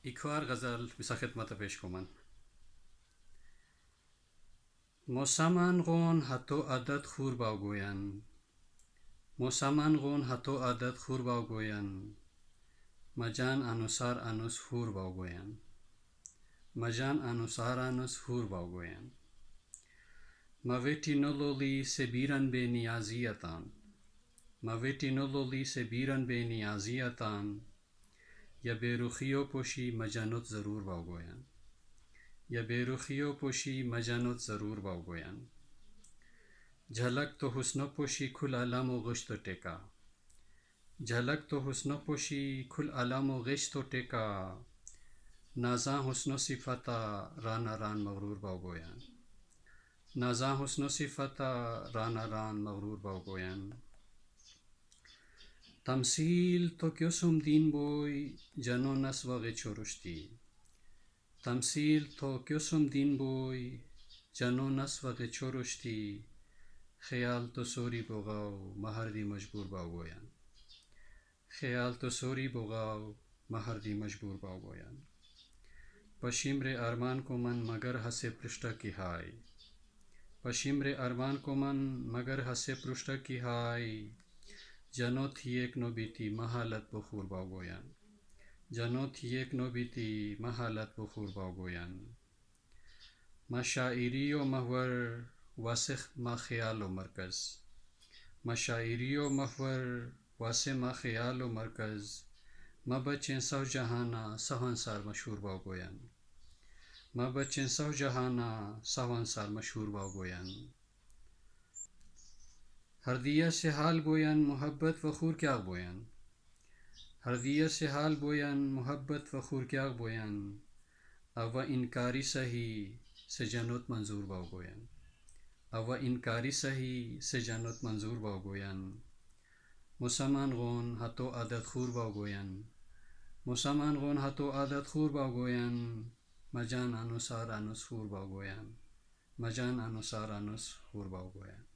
ایکوار غزل بسا خدمت پیش کومن. موسمان غون هتو عدد خور باوگوین موسمان غون هتو عدد خور باوگوین مجان انوسار انوس خور باوگوین مجان انوسار انوس خور باوگوین مویتی نلولی سبیرن به نیازیتان مویتی نلولی سبیرن به نیازیتان یا بیروخیو پوشی مجانوت ضرور باوگوین یا بیروخیو پوشی مجانوت ضرور باوگوین جھلک تو حسن پوشی کھل علام و غشت و ٹیکا جھلک تو حسن پوشی کھل علام و غشت و ٹیکا نازاں حسن و صفتا رانا ران مغرور باوگوین نازاں حسن و صفتا رانا ران مغرور باوگوین تمثیل تو کیوسم دین بوی جنو نس وغی چورشتی تمثیل تو کیوسم دین بوی جنو نس وغی چورشتی خیال تو سوری بغاو مہردی مجبور باوگوین خیال تو سوری بغاو مہردی مجبور باوگوین پشیمر ارمان کو من مگر ہسے پرشٹا کی ہائی پشیمر ارمان کو من مگر ہسے پرشٹا کی ہائی جنو تھی ایک نو بیتی محالت بخور باوگوین جنو تھی ایک نو بیتی محالت بخور باوگوین مشاعری و محور واسخ ما خیال و مرکز مشاعری و محور واسع ما خیال و مرکز ما بچیں سو جہانا سہون سال مشہور باوگوین ما بچیں سو جہانا سہون سال مشہور باوگوین ہردیہ سے حال گوین محبت وخور کیا بوین ہردیہ سے حال گوین محبت وخور کیا بوین او انکاری سہی سے جنوت منظور باوگوین او انکاری سہی سے جنوت منظور باوگوین مسلمان غون ہتو عدد خور باوگوین مسلمان غون ہتو عدد خور باوگوین مجان انوسار انوس خور باوگوین مجان انوسار انوس خور باوگوین